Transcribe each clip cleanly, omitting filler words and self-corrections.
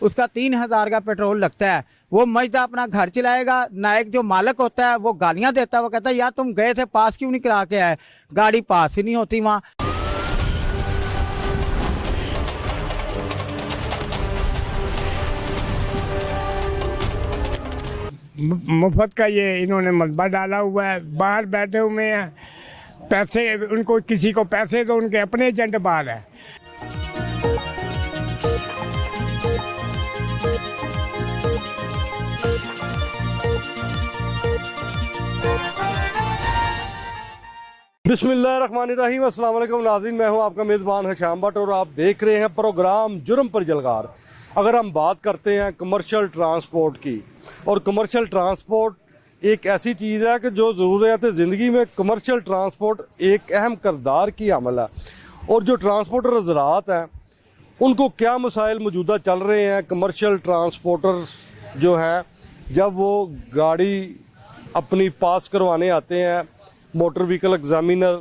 उसका 3,000 का पेट्रोल लगता है। वो मजदा अपना घर चलाएगा, नायक जो मालिक होता है वो गालियां देता है, वो कहता है यार तुम गए थे पास क्यों नहीं करा के आए, गाड़ी पास ही नहीं होती वहाँ। मुफ्त का ये इन्होंने मलबा डाला हुआ है, बाहर बैठे हुए हैं, पैसे उनको किसी को पैसे तो उनके अपने एजेंट बाहर है। बिस्मिल्लाहिर्रहमानिर्रहीम, अस्सलाम वालेकुम नाज़रीन, मैं हूं आपका मेज़बान हशाम भट्ट और आप देख रहे हैं प्रोग्राम जुर्म पर जलगार। अगर हम बात करते हैं कमर्शियल ट्रांसपोर्ट की, और कमर्शियल ट्रांसपोर्ट एक ऐसी चीज़ है कि जो ज़रूरत ज़िंदगी में कमर्शियल ट्रांसपोर्ट एक अहम किरदार की अमल है। और जो ट्रांसपोर्टर हज़रात हैं उनको क्या मसाइल मौजूदा चल रहे हैं, कमर्शियल ट्रांसपोर्टर्स जो हैं जब वो गाड़ी अपनी पास करवाने आते हैं मोटर व्हीकल एग्जामिनर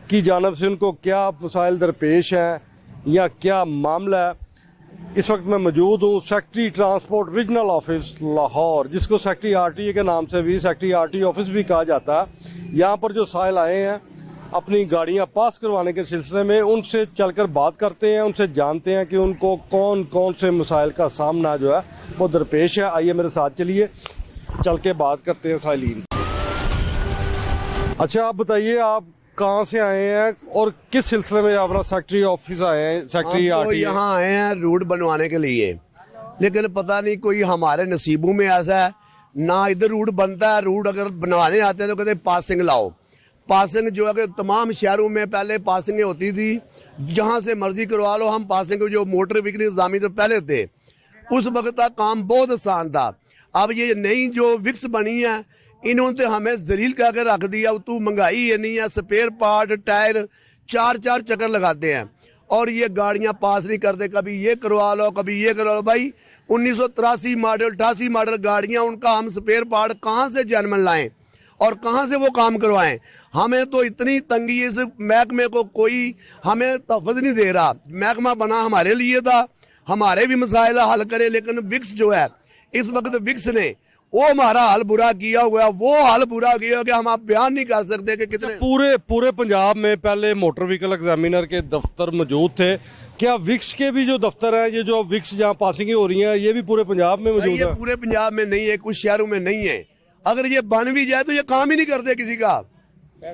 की जानब से, उनको क्या मसाइल दरपेश हैं या क्या मामला है। इस वक्त मैं मौजूद हूँ secretary transport regional office Lahore, जिसको सेक्रेटरी आरटीए के नाम से भी सेक्रेटरी आरटीए ऑफिस भी कहा जाता है। यहाँ पर जो साइल आए हैं अपनी गाड़ियाँ पास करवाने के सिलसिले में, उनसे चलकर बात करते हैं, उनसे जानते हैं कि उनको कौन कौन से मसाइल का सामना जो है वो दरपेश है। आइए मेरे साथ चलिए, चल के बात करते हैं साइलिन। अच्छा, आप बताइए आप कहाँ से आए हैं और किस सिलसिले में अपना सेक्रेटरी ऑफिस आए हैं? सेक्रेटरी आरटीए यहाँ आए हैं रोड बनवाने के लिए, लेकिन पता नहीं कोई हमारे नसीबों में ऐसा है ना इधर रोड बनता है। रोड अगर बनवाने आते हैं तो कहते हैं पासिंग लाओ। पासिंग जो है कि तमाम शहरों में पहले पासिंगें होती थी, जहाँ से मर्जी करवा लो। हम पासिंग जो मोटर व्हीकल एग्जामी तो पहले थे, उस वक्त का काम बहुत आसान था। अब ये नई जो विक्स बनी है इन्होंने तो हमें जलील करके रख दिया। तू महंगाई है नहीं है, स्पेयर पार्ट टायर चार चक्कर लगाते हैं और ये गाड़ियां पास नहीं करते। कभी ये करवा लो, कभी ये करवा लो। भाई 1983 मॉडल 88 मॉडल गाड़ियां, उनका हम स्पेयर पार्ट कहाँ से जनमन लाएं और कहाँ से वो काम करवाएं? हमें तो इतनी तंगी है, इस महकमे को कोई हमें तहफ़्फ़ुज़ नहीं दे रहा। महकमा बना हमारे लिए था, हमारे भी मसाइल हल करे, लेकिन विक्स जो है इस वक्त विक्स ने वो हमारा हाल बुरा किया हुआ है। वो हाल बुरा किया कि हम आप बयान नहीं कर सकते कि कितने। पूरे पंजाब में पहले मोटर व्हीकल एग्जामिनर के दफ्तर मौजूद थे, क्या विक्स के भी जो दफ्तर हैं, ये जो विक्स जहाँ पासिंग हो रही हैं, ये भी पूरे पंजाब में मौजूद है? पूरे पंजाब में नहीं है, कुछ शहरों में नहीं है। अगर ये बन भी जाए तो ये काम ही नहीं करते किसी का।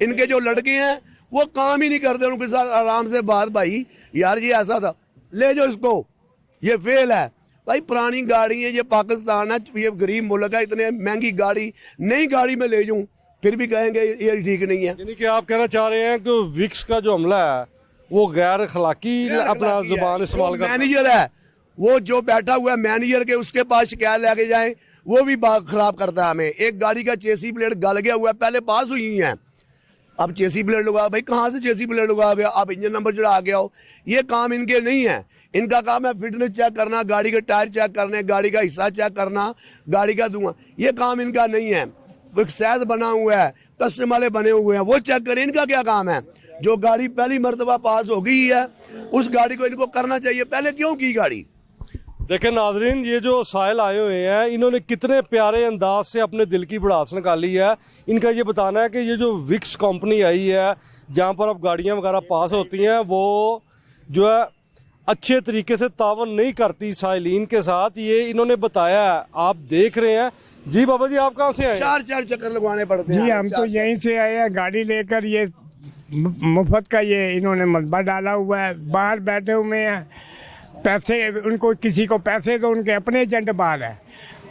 इनके जो लड़के हैं वो काम ही नहीं करते, उनके साथ आराम से बात, भाई यार ये ऐसा था, ले जाओ इसको, ये फेल है। भाई पुरानी गाड़ी है, ये पाकिस्तान है, ये गरीब मुल्क है, इतने महंगी गाड़ी नई गाड़ी में ले जाऊं फिर भी कहेंगे ये ठीक नहीं है। यानी कि आप कहना चाह रहे हैं कि विक्स का जो हमला है वो गैर अखलाकी अपना जुबान इस्तेमाल कर। मैनेजर है वो जो बैठा हुआ है मैनेजर के, उसके पास शिकायत लेके जाए, वो भी बात खराब करता है हमें। एक गाड़ी का चेसी प्लेट गल गया हुआ है, पहले पास हुई है, अब चेसी प्लेट लगा। भाई कहाँ से चेसी प्लेट लगा गया, आप इंजन नंबर चढ़ा गया हो। ये काम इनके नहीं है। इनका काम है फिटनेस चेक करना, गाड़ी के टायर चेक करने, गाड़ी का हिस्सा चेक करना, गाड़ी का धुआं। ये काम इनका नहीं है। एक सैद बना हुआ है, कस्टम वाले बने हुए हैं, वो चेक करें। इनका क्या काम है? जो गाड़ी पहली मर्तबा पास हो गई है उस गाड़ी को इनको करना चाहिए। पहले क्यों की गाड़ी? देखें नाजरीन, ये जो साइल आए हुए हैं इन्होंने कितने प्यारे अंदाज से अपने दिल की भड़ास निकाली है। इनका ये बताना है कि ये जो विक्स कंपनी आई है जहाँ पर अब गाड़ियाँ वगैरह पास होती हैं, वो जो है अच्छे तरीके से तावन नहीं करती साइलिन के साथ, ये इन्होंने बताया है। आप देख रहे हैं। जी बाबा जी, आप कहाँ से आए? चार चक्कर लगवाने पड़ते हैं। जी हम तो यहीं से आए हैं गाड़ी लेकर। ये मुफ्त का ये इन्होंने मलबा डाला हुआ है, बाहर बैठे हुए हैं, पैसे उनको किसी को पैसे तो उनके अपने एजेंट बाहर है।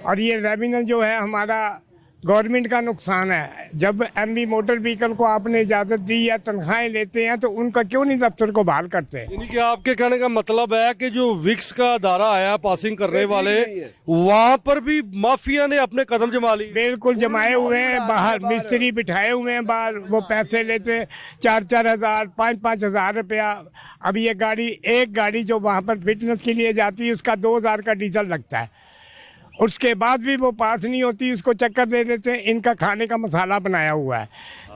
और ये रेवेन्यू जो है हमारा गवर्नमेंट का नुकसान है। जब एमवी मोटर व्हीकल को आपने इजाज़त दी या तनख्वाहें लेते हैं तो उनका क्यों नहीं दफ्तर को बहाल करते? यानी कि आपके कहने का मतलब है कि जो विक्स का अदारा आया पासिंग करने वाले, वहाँ पर भी माफिया ने अपने कदम जमा लिए। बिल्कुल जमाए हुए हैं, बाहर मिस्त्री बिठाए हुए हैं बाहर, वो पैसे लेते 4-4 हज़ार 5-5 हज़ार रुपया। अब ये गाड़ी, एक गाड़ी जो वहाँ पर फिटनेस के लिए जाती है उसका 2,000 का डीजल लगता है। उसके बाद भी वो पास नहीं होती, उसको चक्कर दे देते हैं इनका खाने का मसाला बनाया हुआ है।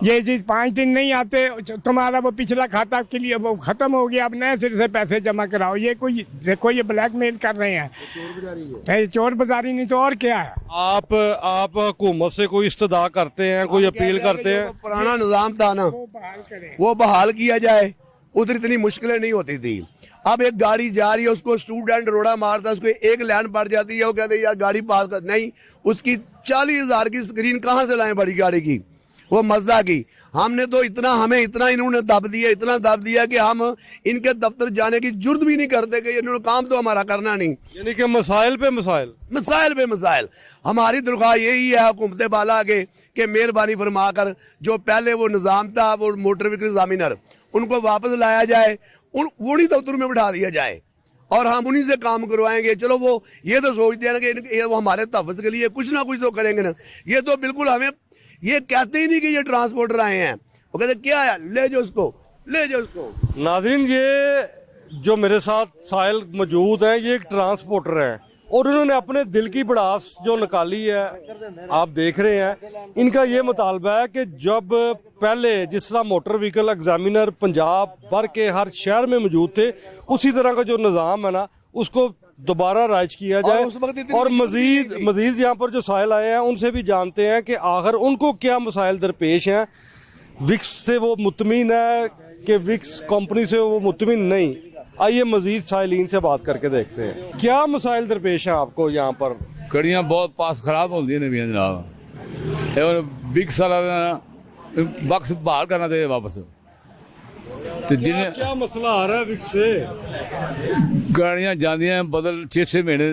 ये चीज़ 5 दिन नहीं आते, तुम्हारा वो पिछला खाता के लिए वो ख़त्म हो गया, अब नए सिर से पैसे जमा कराओ। ये कोई देखो, ये ब्लैकमेल कर रहे हैं, चोर बाजारी नहीं तो और क्या है। आप हुकूमत से कोई इस्तदा करते हैं, कोई अपील करते हैं? पुराना निजाम था ना, वो बहाल करें। वो बहाल किया जाए। उधर इतनी मुश्किलें नहीं होती थी। अब एक गाड़ी जा रही है, उसको स्टूडेंट रोड़ा मारता है, उसको एक लाइन पड़ जाती है, वो कहते हैं यार गाड़ी पास कर, नहीं, उसकी 40,000 की स्क्रीन कहाँ से लाएं बड़ी गाड़ी की, वो मज़दा की। हमने तो हमें इतना इन्होंने दब दिया कि हम इनके दफ्तर जाने की जुर्द भी नहीं करते कि इन्होंने काम तो हमारा करना नहीं। यानी कि मसाइल पे मसाइल। हमारी दुर्गा यही है हुकूमत बाला के कि मेहरबानी फरमा कर जो पहले वो निज़ाम था, वो मोटर व्हीकल एग्जामिनर, उनको वापस लाया जाए, वो नहीं दफ्तर में बिठा दिया जाए और हम उन्हीं से काम करवाएंगे। चलो वो ये तो सोचते हैं ना कि वो हमारे तहफ़्फ़ुज़ के लिए कुछ ना कुछ तो करेंगे ना। ये तो बिल्कुल हमें ये कहते ही नहीं कि ये ट्रांसपोर्टर आए हैं, वो कहते क्या है, ले जाओ उसको। नाज़रीन, ये जो मेरे साथ साहिल मौजूद हैं, ये एक ट्रांसपोर्टर हैं और उन्होंने अपने दिल की भड़ास जो निकाली है, आप देख रहे हैं। इनका ये मुतालबा है कि जब पहले जिस तरह मोटर व्हीकल एग्जामिनर पंजाब भर के हर शहर में मौजूद थे, उसी तरह का जो निज़ाम है ना, उसको दोबारा राइज किया जाए। और मजीद यहाँ पर जो साहिल आए हैं उनसे भी जानते हैं कि आखिर उनको क्या मसाइल दरपेश हैं। विक्स से वो मुतमिन है कि विक्स कंपनी से वो मुतमिन नहीं। आइए मजीद साइलिन से बात करके देखते हैं क्या मसाइल दरपेश हैं आपको यहाँ पर। कड़ियाँ बहुत पास खराब होती हैं नवी जनाब, और विक्स वाला बक्स बहाल करना चाहिए वापस। तो जिन्हें क्या मसला आ रहा है विक्स से? गाड़ियाँ जाती हैं बदल 6-6 महीने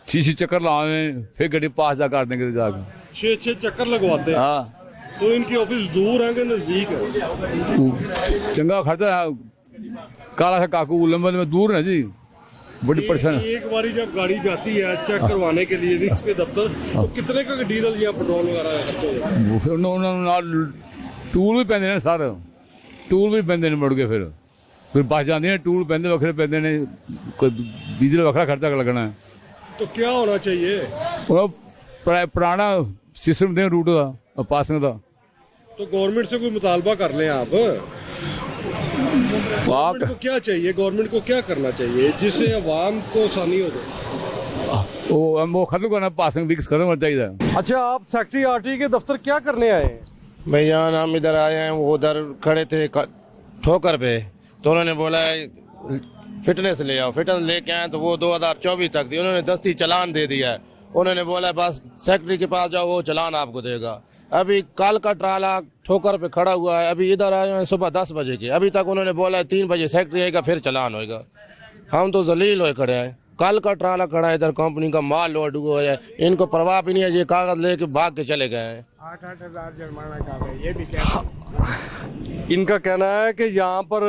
6 चक्कर लाने, फिर गड्डी पास जा कर देंगे जाकर 6 चक्कर लगवाते हैं। हाँ, तो इनकी ऑफिस दूर है कि नजदीक है? चंगा खर्चा है। काला सा काकू लंबे में दूर है जी, बड़ी परेशानी। एक बारी जब गाड़ी जाती है चेक करवाने के लिए विक्स के दफ्तर, तो कितने का डीजल या पेट्रोल वगैरह खर्च हो जाता है? फिर उन्होंने टूल भी पैंदे ने, सारे टूल भी पैंदे ने मुड़ के, फिर बस जाती हैं, टूल पैंदे वखरे पैंदे ने, कोई डीजल वखरा खर्चा लगना है। तो क्या होना चाहिए? वो पुराना सिस्टम दें रूट का पासिंग का। तो गवर्नमेंट से कोई मुतालबा कर लें आप। गवर्नमेंट को क्या चाहिए, गवर्नमेंट को क्या करना चाहिए जिससे अवाम को आसानी हो जाए? वो खत्म करना, पासिंग विक्स खत्म होना चाहिए। अच्छा, आप सेक्रेटरी आरटी के दफ्तर क्या करने आए हैं? भैया हम इधर आए हैं, वो उधर खड़े थे ठोकर पे, तो उन्होंने बोला फिटनेस ले आओ। फिटनेस लेके आए तो वो 2024 तक थी, उन्होंने दस्ती चालान दे दिया है। उन्होंने बोला बस सेक्रेटरी के पास जाओ, वो चालान आपको देगा। अभी कल का ट्राला ठोकर पे खड़ा हुआ है, अभी इधर आए हैं सुबह 10 बजे के, अभी तक उन्होंने बोला 3 बजे सेक्रेटरी आएगा फिर चालान होएगा। हम तो जलील होए खड़े हैं। कल का ट्राला खड़ा है, इधर कंपनी का माल लोड हुआ है, इनको परवाह भी नहीं है, ये कागज लेके भाग के चले गए हैं। 8,000 जुर्माना का है, ये भी क्या। इनका कहना है कि यहाँ पर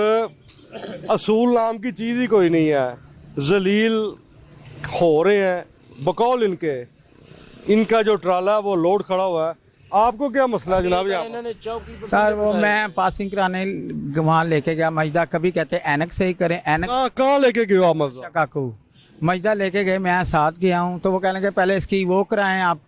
असूल नाम की चीज़ ही कोई नहीं है, जलील हो रहे हैं बकौल इनके। इनका जो ट्राला है वो लोड खड़ा हुआ है। आपको क्या मसला है जनाब यहाँ पर? सर वो मैं पासिंग कराने वहाँ लेके गया मजदा, कभी कहते एनक से ही करें, एनक कहाँ लेके गए आप मसला? काकू मजदा लेके गए, मैं साथ गया हूँ, तो वो कहने के पहले इसकी वो कराएं आप,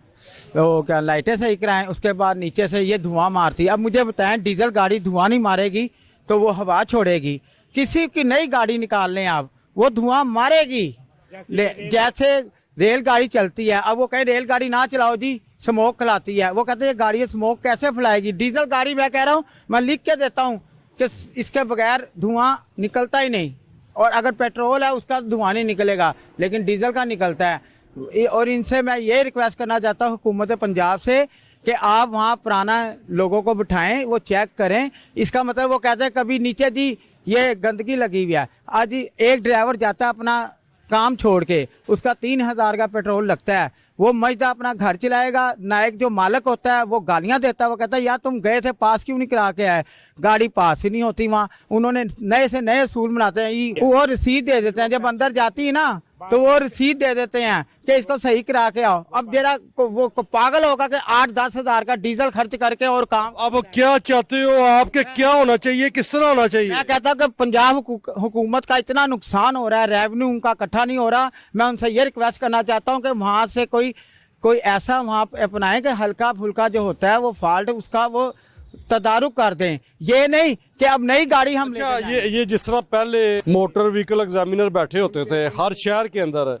वो क्या लाइटें सही कराएं, उसके बाद नीचे से ये धुआं मारती है। अब मुझे बताएं, डीजल गाड़ी धुआं नहीं मारेगी तो वो हवा छोड़ेगी, किसी की नई गाड़ी निकाल लें आप, वो धुआं मारेगी। जैसे रेलगाड़ी चलती है, अब वो कहें रेलगाड़ी ना चलाओ जी, स्मोक खिलाती है, वो कहते हैं गाड़ी स्मोक कैसे फैलाएगी। डीजल गाड़ी मैं कह रहा हूँ, मैं लिख के देता हूँ कि इसके बगैर धुआं निकलता ही नहीं, और अगर पेट्रोल है उसका धुआं नहीं निकलेगा, लेकिन डीजल का निकलता है। और इनसे मैं ये रिक्वेस्ट करना चाहता हूँ हुकूमत पंजाब से कि आप वहाँ पुराना लोगों को बिठाएं, वो चेक करें। इसका मतलब वो कहते हैं कभी नीचे जी ये गंदगी लगी हुई है, आज एक ड्राइवर जाता है अपना काम छोड़ के, उसका 3,000 का पेट्रोल लगता है, वो मजदा अपना घर चलाएगा, नायक जो मालिक होता है वो गालियां देता है, वो कहता है यार तुम गए थे पास क्यों नहीं करा के आए, गाड़ी पास ही नहीं होती वहाँ। उन्होंने नए से नए असूल बनाते हैं, वो रसीद दे देते हैं, जब अंदर जाती है ना तो वो रसीद दे देते हैं कि इसको सही करा के आओ। अब जरा वो पागल होगा कि 8-10 हजार का डीजल खर्च करके और काम। अब क्या चाहते हो आपके, क्या होना चाहिए, किस तरह होना चाहिए? मैं कहता हूँ कि पंजाब हुकूमत का इतना नुकसान हो रहा है, रेवेन्यू उनका इकट्ठा नहीं हो रहा। मैं उनसे ये रिक्वेस्ट करना चाहता हूँ कि वहाँ से कोई ऐसा वहाँ अपनाएं कि हल्का फुल्का जो होता है वो फॉल्ट उसका वो तदारुक कर दें। ये नहीं कि अब नई गाड़ी हम अच्छा, ये जिस तरह पहले मोटर व्हीकल एग्जामिनर बैठे होते थे हर शहर के अंदर,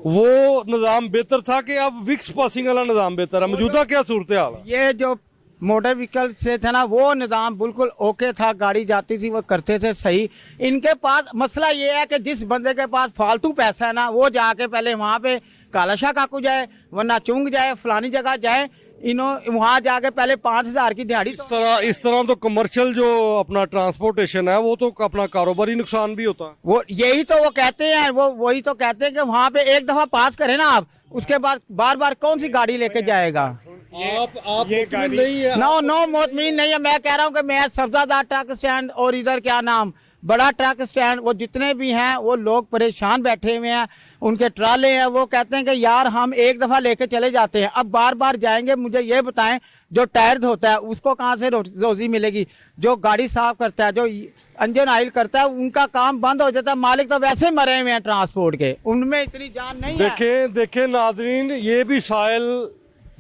वो निज़ाम बेहतर था कि अब विक्स पासिंग वाला निज़ाम बेहतर है? मौजूदा क्या सूरत हाल है? ये जो मोटर व्हीकल से था ना वो निज़ाम बिल्कुल ओके था, गाड़ी जाती थी वो करते थे सही। इनके पास मसला ये है कि जिस बंदे के पास फालतू पैसा है ना वो जाके पहले वहाँ पे कालाशाह काकू जाए, वरना चुंग जाए, फलानी जगह जाए, वहाँ जाके पहले 5,000 की दिहाड़ी। इस तरह तो कमर्शियल जो अपना ट्रांसपोर्टेशन है वो तो अपना कारोबारी नुकसान भी होता है। वो यही तो वो कहते हैं, वही तो कहते हैं कि वहाँ पे एक दफा पास करें ना आप, उसके बाद बार बार कौन सी गाड़ी लेके जाएगा? आप ये मुतमिन नहीं है? नो मुतमिन नहीं है। मैं कह रहा हूँ कि मैं सब्जादार ट्रक स्टैंड और इधर क्या नाम बड़ा ट्रक स्टैंड, वो जितने भी हैं वो लोग परेशान बैठे हुए हैं, उनके ट्राले हैं, वो कहते हैं कि यार हम एक दफा लेके चले जाते हैं, अब बार बार जाएंगे। मुझे ये बताएं, जो टायर धोता है उसको कहाँ से रोजी मिलेगी? जो गाड़ी साफ करता है, जो इंजन ऑयल करता है, उनका काम बंद हो जाता है। मालिक तो वैसे मरे हुए हैं ट्रांसपोर्ट के, उनमें इतनी जान नहीं है। देखें नाजरीन, ये भी साहिल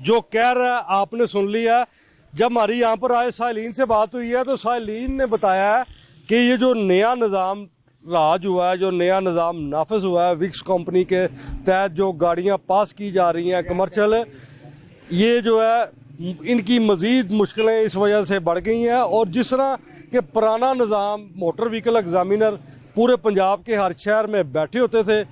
जो कह रहा है आपने सुन लिया। जब हमारी यहाँ पर आए साहिलीन से बात हुई है तो साहिलीन ने बताया है कि ये जो नया निज़ाम राज हुआ है, जो नया निज़ाम नाफिज हुआ है विक्स कंपनी के तहत, जो गाड़ियाँ पास की जा रही हैं कमर्शियल, ये जो है इनकी मज़ीद मुश्किलें इस वजह से बढ़ गई हैं। और जिस तरह के पुराना निज़ाम मोटर व्हीकल एग्जामिनर पूरे पंजाब के हर शहर में बैठे होते थे,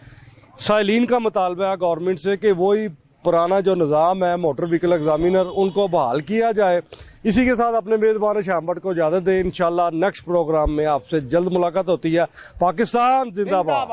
साहिलीन का मुतालबा है गवर्नमेंट से कि वही पुराना जो निज़ाम है मोटर व्हीकल एग्जामिनर उनको बहाल किया जाए। इसी के साथ अपने मेज़बान शाम भट्ट को इजाज़त दें। इंशाल्लाह नेक्स्ट प्रोग्राम में आपसे जल्द मुलाकात होती है। पाकिस्तान जिंदाबाद।